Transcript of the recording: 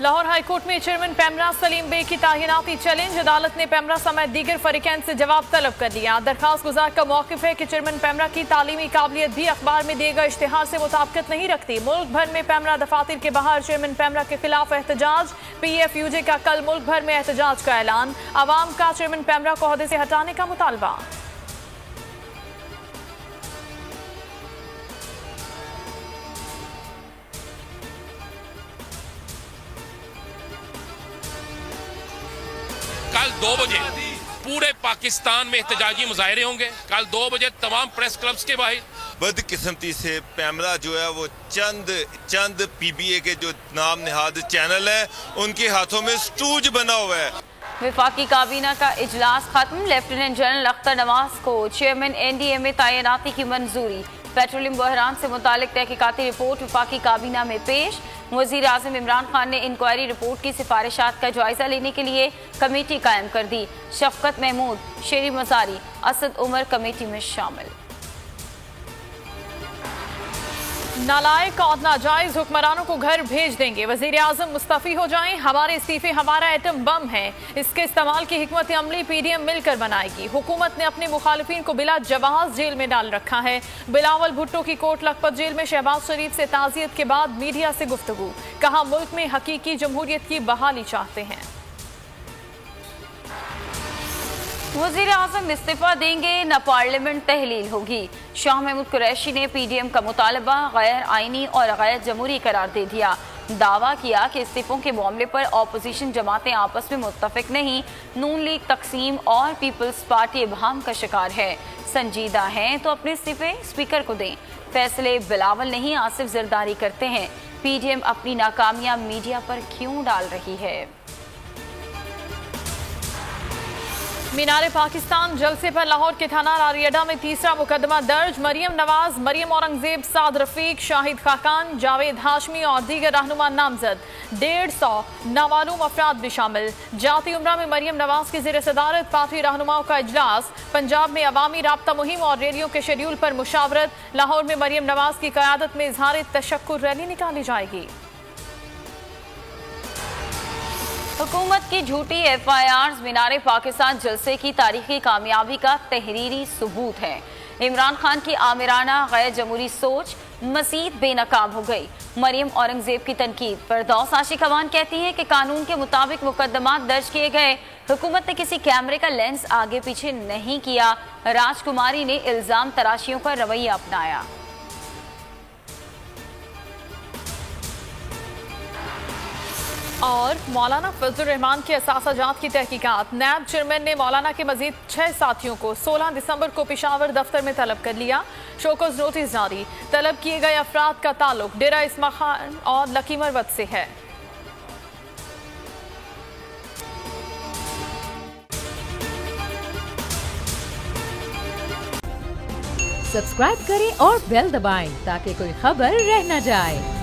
Lahore high court में chairman PEMRA Salim bag की तैनाती चैलेंज। अदालत ने पैमरा समेत दीगर फरीकैन से जवाब तलब कर लिया। दरखास्त गुजार का मौकिफ है कि चेयरमैन पैमरा की तालीमी काबिलियत भी अखबार में दिए गए इश्तिहार से मुताबिकत नहीं रखती। मुल्क भर में पैमरा दफातर के बाहर चेयरमैन पैमरा के खिलाफ एहतजाज। PFUJ का कल मुल्क भर में एहतजाज का ऐलान। अवाम का चेयरमैन पैमरा को ओहदे से हटाने का मुतालबा। कल 2 बजे पूरे पाकिस्तान में एहतजाजी मुजाहरे होंगे। कल 2 बजे तमाम प्रेस क्लब्स के बाहर। बदकिस्मती से पैमरा जो है वो चंद PBA के जो नाम निहाद चैनल है उनके हाथों में स्टूज बना हुआ है। वफाकी काबीना का इजलास खत्म। लेफ्टिनेंट जनरल अख्तर नवाज को चेयरमैन NDA में तैनाती की मंजूरी। पेट्रोलियम बहरान से मुतालिक तहकीकाती रिपोर्ट वफाकी काबीना में पेश। वज़ीर आज़म इमरान खान ने इंक्वायरी रिपोर्ट की सिफारिशात का जायजा लेने के लिए कमेटी कायम कर दी। शफकत महमूद, शेरी मजारी, असद उमर कमेटी में शामिल। नालायक और नाजायज हुक्मरानों को घर भेज देंगे। वज़ीर आज़म मुस्तफ़ी हो जाएं। हमारे इस्तीफे हमारा एटम बम है, इसके इस्तेमाल की हिकमत अमली PDM मिलकर बनाएगी। हुकूमत ने अपने मुखालिफिन को बिला जवाज जेल में डाल रखा है। बिलावल भुट्टो की कोट लखपत जेल में शहबाज शरीफ से ताज़ियत के बाद मीडिया से गुफ्तगू। कहा मुल्क में हकीकी जमहूरियत की बहाली चाहते हैं। वज़ीर आज़म इस्तीफा देंगे न पार्लियामेंट तहलील होगी। शाह महमूद कुरैशी ने PDM का मुतालबा गैर आइनी और गैर जमहूरी करार दे दिया। दावा किया कि इस्तीफों के मामले पर अपोजिशन जमातें आपस में मुत्तफिक नहीं। नून लीग तकसीम और पीपल्स पार्टी इबहाम का शिकार है। संजीदा हैं तो अपने इस्तीफे स्पीकर को दें। फैसले बिलावल नहीं आसिफ जरदारी करते हैं। PDM अपनी नाकामियां मीडिया पर क्यों डाल रही है। मीनारे पाकिस्तान जलसे पर लाहौर के थाना रारियडा में तीसरा मुकदमा दर्ज। मरियम नवाज, मरियम औरंगजेब, साद रफीक, शाहिद खाकान, जावेद हाशमी और दीगर रहनुमा नामजद। 150 नामालूम अफराद भी शामिल। जाती उम्रा में मरियम नवाज की ज़ेर सदारत पार्टी रहनुमाओं का इजलास। पंजाब में अवामी राब्ता मुहिम और रैलियों के शेड्यूल पर मुशावरत। लाहौर में मरियम नवाज की क़यादत में इजहार तशक्कुर रैली निकाली जाएगी। हुकूमत की झूठी FIRs मीनारे पाकिस्तान जलसे की तारीखी कामयाबी का तहरीरी सबूत है। इमरान खान की आमिराना गैर जमहूरी सोच मजीद बेनकाब हो गई। मरियम औरंगजेब की तनकीद। फरदौस आशिक अवान कहती हैं कि कानून के मुताबिक मुकदमात दर्ज किए गए। हुकूमत ने किसी कैमरे का लेंस आगे पीछे नहीं किया। राजकुमारी ने इल्जाम तराशियों का रवैया अपनाया। और मौलाना फजलुर रहमान के असासाजात की तहकीकात। नैब चेयरमैन ने मौलाना के मजीद 6 साथियों को 16 दिसंबर को पेशावर दफ्तर में तलब कर लिया। शोकस नोटिस जारी। तलब किए गए अफराद का ताल्लुक डेरा इस्मा खान और लकीमर वत से है। सब्सक्राइब करें और बेल दबाएं ताकि कोई खबर रह न जाए।